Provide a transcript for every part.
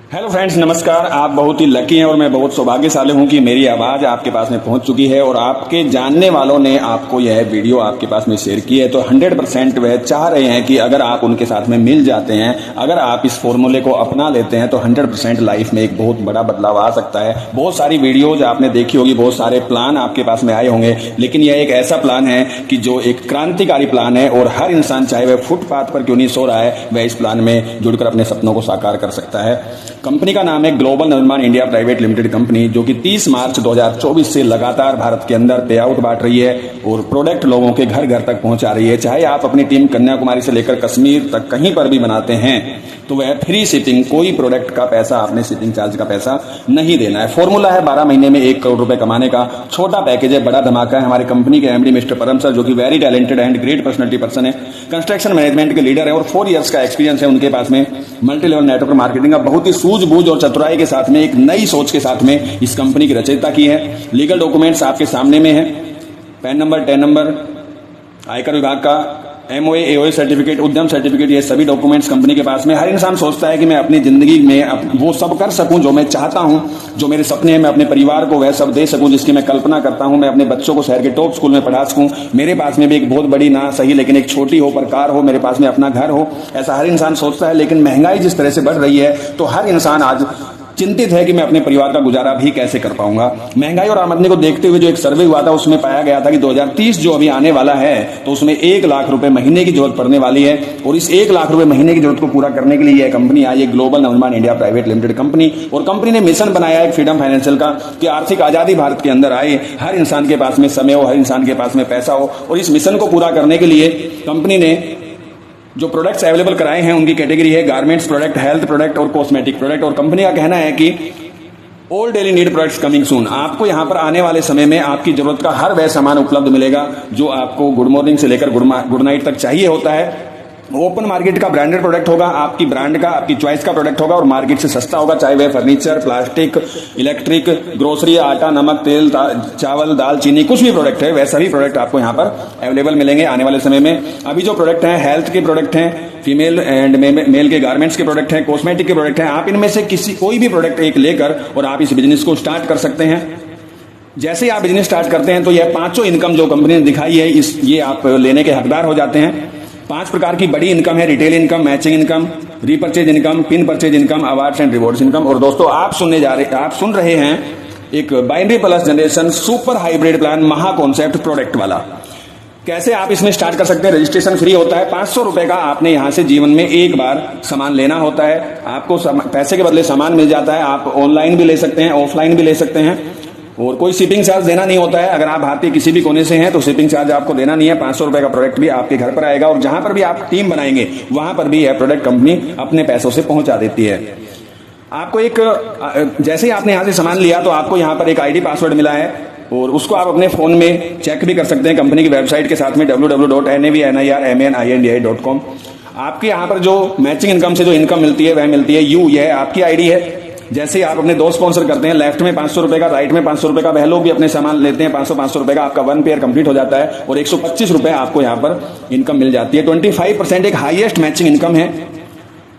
Hello friends, नमस्कार। आप बहुत ही लकी हैं और मैं बहुत सौभाग्यशाली हूं कि मेरी आवाज़ आपके पास में पहुंच चुकी है और आपके जानने वालों ने आपको यह वीडियो आपके पास में शेयर की है। तो 100% वह चाह रहे हैं कि अगर आप उनके साथ में मिल जाते हैं, अगर आप इस फॉर्मूले को अपना लेते हैं तो 100% लाइफ में एक बहुत बड़ा बदलाव आ सकता है। बहुत सारी वीडियोज आपने देखी होगी, बहुत सारे प्लान आपके पास में आए होंगे, लेकिन यह एक ऐसा प्लान है कि जो एक क्रांतिकारी प्लान है और हर इंसान, चाहे वह फुटपाथ पर क्यों नहीं सो रहा है, वह इस प्लान में जुड़कर अपने सपनों को साकार कर सकता है। कंपनी का नाम है ग्लोबल निर्माण इंडिया प्राइवेट लिमिटेड कंपनी, जो कि 30 मार्च 2024 से लगातार भारत के अंदर पे आउट बांट रही है और प्रोडक्ट लोगों के घर घर तक पहुंचा रही है। चाहे आप अपनी टीम कन्याकुमारी से लेकर कश्मीर तक कहीं पर भी बनाते हैं तो वह फ्री शिपिंग, कोई प्रोडक्ट का पैसा, आपने शिपिंग चार्ज का पैसा नहीं देना है। फॉर्मूला है 12 महीने में 1 करोड़ रुपए कमाने का। छोटा पैकेज है, बड़ा धमाका है। हमारी कंपनी के एमडी मिस्टर परम सर, जो कि very talented and great personality person है, कंस्ट्रक्शन मैनेजमेंट के लीडर है और 4 इयर्स का एक्सपीरियंस है उनके पास में। मल्टी लेवल नेटवर्क मार्केटिंग का बहुत ही सूझबूझ और चतुराई के साथ में, एक नई सोच के साथ में इस कंपनी की रचयिता की है। लीगल डॉक्यूमेंट्स आपके सामने में है, पैन नंबर, टैन नंबर, आयकर विभाग का MOA, AOA सर्टिफिकेट, उद्यम सर्टिफिकेट, ये सभी डॉक्यूमेंट्स कंपनी के पास में। हर इंसान सोचता है कि मैं अपनी जिंदगी में वो सब कर सकूं जो मैं चाहता हूं, जो मेरे सपने हैं, मैं अपने परिवार को वह सब दे सकूं जिसकी मैं कल्पना करता हूं। मैं अपने बच्चों को शहर के टॉप स्कूल में पढ़ा सकूं, मेरे पास में भी एक बहुत बड़ी, ना सही लेकिन एक छोटी हो पर कार हो, मेरे पास में अपना घर हो, ऐसा हर इंसान सोचता है। लेकिन महंगाई जिस तरह से बढ़ रही है तो हर इंसान आज चिंतित है कि मैं अपने परिवार का गुजारा भी कैसे कर पाऊंगा। महंगाई और आमदनी को देखते हुए जो एक सर्वे हुआ था उसमें पाया गया था कि 2030 जो अभी आने वाला है तो उसमें 1 लाख रुपए महीने की जरूरत पड़ने वाली है और इस 1 लाख रुपए महीने की जरूरत को पूरा करने के लिए यह कंपनी आई है, ग्लोबल निर्माण इंडिया प्राइवेट लिमिटेड कंपनी। और कंपनी ने मिशन बनाया है फ्रीडम फाइनेंशियल का कि आर्थिक आजादी भारत के अंदर आए, हर इंसान के पास में समय हो, हर इंसान के पास में पैसा हो। और इस मिशन को पूरा करने के लिए कंपनी ने जो प्रोडक्ट्स अवेलेबल कराए हैं उनकी कैटेगरी है गारमेंट्स प्रोडक्ट, हेल्थ प्रोडक्ट और कॉस्मेटिक प्रोडक्ट। और कंपनी का कहना है कि all daily need products coming soon. आपको यहां पर आने वाले समय में आपकी जरूरत का हर वह सामान उपलब्ध मिलेगा जो आपको गुड मॉर्निंग से लेकर गुड नाइट तक चाहिए होता है। ओपन मार्केट का ब्रांडेड प्रोडक्ट होगा, आपकी ब्रांड का, आपकी चॉइस का प्रोडक्ट होगा और मार्केट से सस्ता होगा, चाहे वह फर्नीचर, प्लास्टिक, इलेक्ट्रिक, ग्रोसरी, आटा, नमक, तेल, चावल, दाल, चीनी, कुछ भी प्रोडक्ट है वह सभी प्रोडक्ट आपको यहाँ पर अवेलेबल मिलेंगे आने वाले समय में। अभी जो प्रोडक्ट हैं, हेल्थ के प्रोडक्ट हैं, फीमेल एंड मेल के गारमेंट्स के प्रोडक्ट हैं, कॉस्मेटिक के प्रोडक्ट हैं। आप इनमें से कोई भी प्रोडक्ट एक लेकर और आप इस बिजनेस को स्टार्ट कर सकते हैं। जैसे ही आप बिजनेस स्टार्ट करते हैं तो यह 5 इनकम जो कंपनी ने दिखाई है, ये आप लेने के हकदार हो जाते हैं। 5 प्रकार की बड़ी इनकम है, retail income, matching income, repurchase income, pin purchase income, awards and rewards income. और दोस्तों आप सुन रहे हैं एक binary plus generation super hybrid plan, महा कॉन्सेप्ट प्रोडक्ट वाला। कैसे आप इसमें स्टार्ट कर सकते हैं? रजिस्ट्रेशन फ्री होता है। 500 रुपए का आपने यहां से जीवन में एक बार सामान लेना होता है। आपको पैसे के बदले सामान मिल जाता है। आप ऑनलाइन भी ले सकते हैं, ऑफलाइन भी ले सकते हैं और कोई शिपिंग चार्ज देना नहीं होता है। अगर आप भारत के किसी भी कोने से हैं तो शिपिंग चार्ज आपको देना नहीं है। 500 रुपए का प्रोडक्ट भी आपके घर पर आएगा और जहां पर भी आप टीम बनाएंगे वहां पर भी यह प्रोडक्ट कंपनी अपने पैसों से पहुंचा देती है। आपको जैसे ही आपने यहां से सामान लिया तो आपको यहां पर एक ID पासवर्ड मिला है और उसको आप अपने फोन में चेक भी कर सकते हैं कंपनी की वेबसाइट के साथ में www.navnirmani.com। आपके यहाँ पर जो मैचिंग इनकम से जो इनकम मिलती है वह मिलती है यह आपकी ID है। जैसे आप अपने दोस्त स्पॉन्सर करते हैं, लेफ्ट में 500 रुपए का, राइट में 500 रुपए का, वह लोग भी अपने सामान लेते हैं 500 रुपए का, आपका 1 पेयर कंप्लीट हो जाता है और 125 रुपए आपको यहाँ पर इनकम मिल जाती है। 25% एक हाईएस्ट मैचिंग इनकम है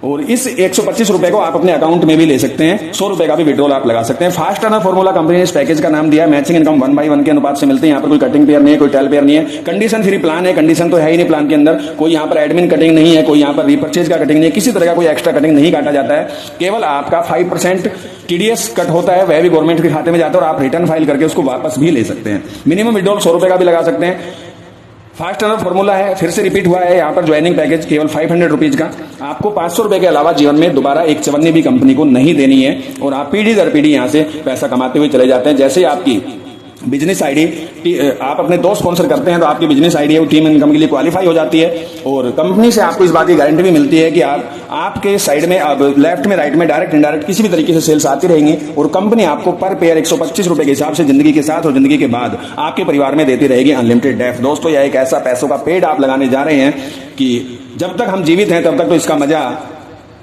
और इस 125 रुपए को आप अपने अकाउंट में भी ले सकते हैं। 100 रुपए का भी विड्रॉल आप लगा सकते हैं। फास्ट टर्नर फॉर्मूला कंपनी ने इस पैकेज का नाम दिया है। मैचिंग इनकम 1/1 के अनुपात से मिलते हैं। यहाँ पर कोई कटिंग पेयर नहीं है, कोई टेल पेयर नहीं है। कंडीशन फ्री प्लान है, कंडीशन तो है ही नहीं प्लान के अंदर। कोई यहाँ पर एडमिन कटिंग नहीं है, कोई यहाँ पर रीपर्चेज का कटिंग नहीं है, किसी तरह का कोई एक्स्ट्रा कटिंग नहीं काटा जाता है। केवल आपका 5% TDS कट होता है, वह भी गवर्नमेंट के खाते में जाता है और आप रिटर्न फाइल करके उसको वापस भी ले सकते हैं। मिनिमम विड्रॉल 100 रुपए का भी लगा सकते हैं। फास्ट टर्नर फॉर्मूला है, फिर से रिपीट हुआ है। यहाँ पर ज्वाइनिंग पैकेज केवल 500 रुपीज का। आपको 500 रुपए के अलावा जीवन में दोबारा एक चवन्नी भी कंपनी को नहीं देनी है और आप पीढ़ी दर पीढ़ी यहाँ से पैसा कमाते हुए चले जाते हैं। जैसे आपकी बिजनेस आईडी आप अपने दोस्त स्पॉन्सर करते हैं तो आपकी बिजनेस आईडी है वो टीम इनकम के लिए क्वालिफाई हो जाती है और कंपनी से आपको इस बात की गारंटी भी मिलती है कि आपके साइड में, अब लेफ्ट में, राइट में, डायरेक्ट इनडायरेक्ट किसी भी तरीके से सेल्स आती रहेंगी और कंपनी आपको पर पेयर 125 रुपए के हिसाब से जिंदगी के साथ और जिंदगी के बाद आपके परिवार में देती रहेगी अनलिमिटेड डेफ। दोस्तों यह एक ऐसा पैसों का पेड़ आप लगाने जा रहे हैं कि जब तक हम जीवित हैं तब तक तो इसका मजा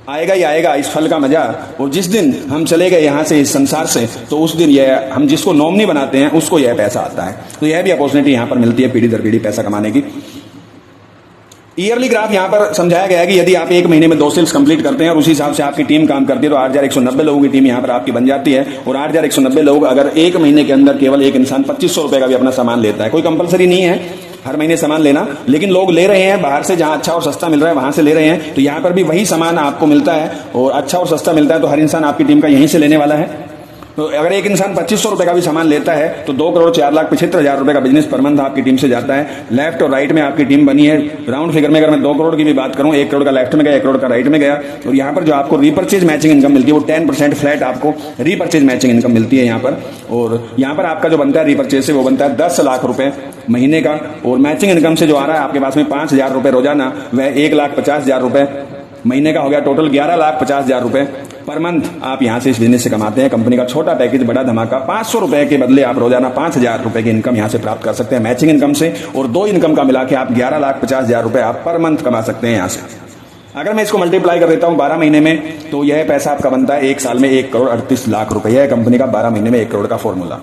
आएगा ही आएगा, इस फल का मजा। और जिस दिन हम चले गए यहाँ से, इस संसार से, तो उस दिन यह हम जिसको नॉमिनी बनाते हैं उसको यह पैसा आता है। तो यह भी अपॉर्चुनिटी यहाँ पर मिलती है पीढ़ी दर पीढ़ी पैसा कमाने की। ईयरली ग्राफ यहाँ पर समझाया गया है कि यदि आप एक महीने में 2 सेल्स कंप्लीट करते हैं और उसी हिसाब से आपकी टीम काम करती है तो 8,190 लोगों की टीम यहाँ पर आपकी बन जाती है। और 8,190 लोग अगर एक महीने के अंदर केवल एक इंसान 2,500 रुपए का भी अपना सामान लेता है, कोई कंपलसरी नहीं है हर महीने सामान लेना, लेकिन लोग ले रहे हैं बाहर से, जहां अच्छा और सस्ता मिल रहा है वहां से ले रहे हैं, तो यहाँ पर भी वही सामान आपको मिलता है और अच्छा और सस्ता मिलता है, तो हर इंसान आपकी टीम का यहीं से लेने वाला है। तो अगर एक इंसान 2,500 रुपए का भी सामान लेता है तो 2,04,75,000 रुपए का बिजनेस पर मंथ आपकी टीम से जाता है। लेफ्ट और राइट में आपकी टीम बनी है। राउंड फिगर में अगर मैं 2 करोड़ की भी बात करूं, 1 करोड़ का लेफ्ट में गया, 1 करोड़ का राइट में गया, और यहाँ पर जो आपको रीपर्चेज मैचिंग इनकम मिलती है वो 10% फ्लैट आपको रीपर्चेज मैचिंग इनकम मिलती है यहाँ पर। और यहाँ पर आपका जो बनता है रीपर्चेज से वो बनता है 10 लाख रुपए महीने का, और मैचिंग इनकम से जो आ रहा है आपके पास में 5,000 रुपए रोजाना, वह 1,50,000 रुपए महीने का हो गया। टोटल 11,50,000 रुपए पर मंथ आप यहां से इस बिजनेस से कमाते हैं। कंपनी का छोटा पैकेज, बड़ा धमाका, 500 रुपए के बदले आप रोजाना 5,000 रुपए की इनकम यहां से प्राप्त कर सकते हैं मैचिंग इनकम से, और 2 इनकम का मिला के आप 11,50,000 रुपए आप पर मंथ कमा सकते हैं यहां से। अगर मैं इसको मल्टीप्लाई कर देता हूं 12 महीने में, तो यह पैसा आपका बनता है 1 साल में 1,38,00,000 रुपए। यह कंपनी का 12 महीने में 1 करोड़ का फॉर्मूला।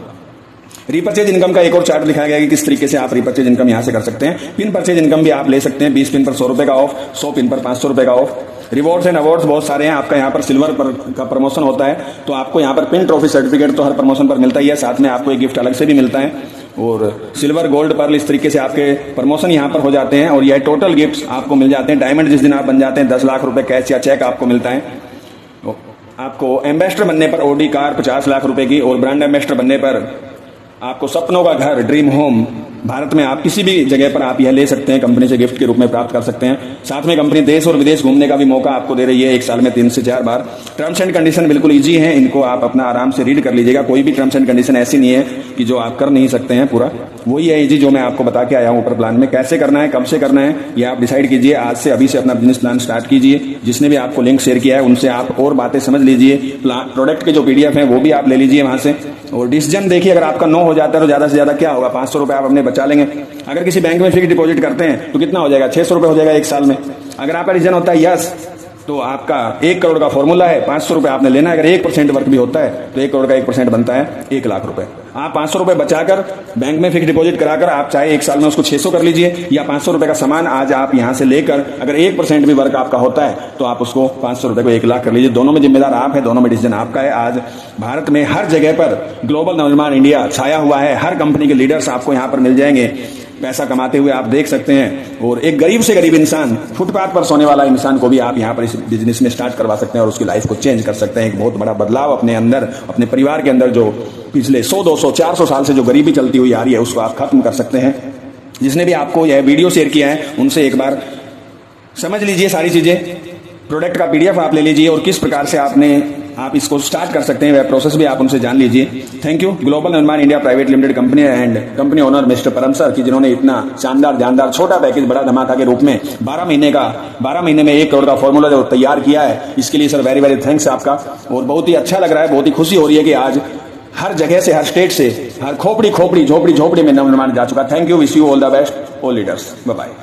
रीपर्चेज इनकम का एक और चार्ट दिखाया गया है कि किस तरीके से आप रीपर्चेज इनकम यहां से कर सकते हैं। पिन परचेज इनकम भी आप ले सकते हैं, 20 पिन पर 100 रुपए का ऑफ, 100 पिन पर 500 रुपए का ऑफ। रिवॉर्ड्स एंड अवार्ड्स बहुत सारे हैं। आपका यहाँ पर सिल्वर पर का प्रमोशन होता है तो आपको यहाँ पर पिन ट्रॉफी सर्टिफिकेट तो हर प्रमोशन पर मिलता ही है, साथ में आपको एक गिफ्ट अलग से भी मिलता है। और सिल्वर, गोल्ड, पर्ल, इस तरीके से आपके प्रमोशन यहाँ पर हो जाते हैं, और यह टोटल गिफ्ट्स आपको मिल जाते हैं। डायमंड जिस दिन आप बन जाते हैं 10 लाख रुपए कैश या चेक आपको मिलता है। आपको एम्बेसडर बनने पर ओडी कार 50 लाख रुपए की, और ब्रांड एम्बेसडर बनने पर आपको सपनों का घर, ड्रीम होम, भारत में आप किसी भी जगह पर आप यह ले सकते हैं, कंपनी से गिफ्ट के रूप में प्राप्त कर सकते हैं। साथ में कंपनी देश और विदेश घूमने का भी मौका आपको दे रही है 1 साल में 3 से 4 बार। टर्म्स एंड कंडीशन बिल्कुल इजी है, इनको आप अपना आराम से रीड कर लीजिएगा। कोई भी टर्म्स एंड कंडीशन ऐसी नहीं है कि जो आप कर नहीं सकते हैं, पूरा वही है इजी जो मैं आपको बता के आया हूं ऊपर प्लान में। कैसे करना है, कब से करना है, ये आप डिसाइड कीजिए। आज से अभी से अपना बिजनेस प्लान स्टार्ट कीजिए। जिसने भी आपको लिंक शेयर किया है उनसे आप और बातें समझ लीजिए। प्रोडक्ट के जो PDF है वो भी आप ले लीजिए वहां से, और डिसीजन देखिए। अगर आपका नो हो जाता है तो ज्यादा से ज्यादा क्या होगा, 500 रुपए आप अपने बचा लेंगे। अगर किसी बैंक में फिक्स डिपॉजिट करते हैं तो कितना हो जाएगा, 600 रुपए हो जाएगा 1 साल में। अगर आपका डिसीजन होता है यस, तो आपका 1 करोड़ का फॉर्मूला है, 500 रुपए आपने लेना है। अगर 1% वर्क भी होता है तो 1 करोड़ का 1% बनता है 1 लाख रुपए। आप 500 रुपए बचाकर बैंक में फिक्स डिपॉजिट कराकर आप चाहे 1 साल में उसको 600 कर लीजिए, या 500 रुपए का सामान आज आप यहां से लेकर अगर 1% भी वर्क आपका होता है तो आप उसको 500 रुपए को 1 लाख कर लीजिए। दोनों में जिम्मेदार आप है, दोनों में डिसीजन आपका है। आज भारत में हर जगह पर ग्लोबल नवनिर्माण इंडिया छाया हुआ है। हर कंपनी के लीडर्स आपको यहां पर मिल जाएंगे पैसा कमाते हुए, आप देख सकते हैं। और एक गरीब से गरीब इंसान, फुटपाथ पर सोने वाला इंसान को भी आप यहां पर इस बिजनेस में स्टार्ट करवा सकते हैं और उसकी लाइफ को चेंज कर सकते हैं। एक बहुत बड़ा बदलाव अपने अंदर, अपने परिवार के अंदर जो पिछले 100, 200, 400 साल से जो गरीबी चलती हुई आ रही है उसको आप खत्म कर सकते हैं। जिसने भी आपको यह वीडियो शेयर किया है उनसे एक बार समझ लीजिए सारी चीजें। प्रोडक्ट का PDF आप ले लीजिए और किस प्रकार से आप इसको स्टार्ट कर सकते हैं वह प्रोसेस भी आप उनसे जान लीजिए। थैंक यू ग्लोबल निर्माण India private limited company and company owner mister परम सर की, जिन्होंने इतना शानदार जानदार छोटा पैकेज बड़ा धमाका के रूप में 12 महीने में 1 करोड़ का फॉर्मूला जो तैयार किया है, इसके लिए सर वेरी वेरी थैंक्स आपका। और बहुत ही अच्छा लग रहा है, बहुत ही खुशी हो रही है कि आज हर जगह से, हर स्टेट से, हर खोपड़ी झोपड़ी में नवनिर्माण जा चुका। Thank you, wish you all the best, all leaders, bye bye.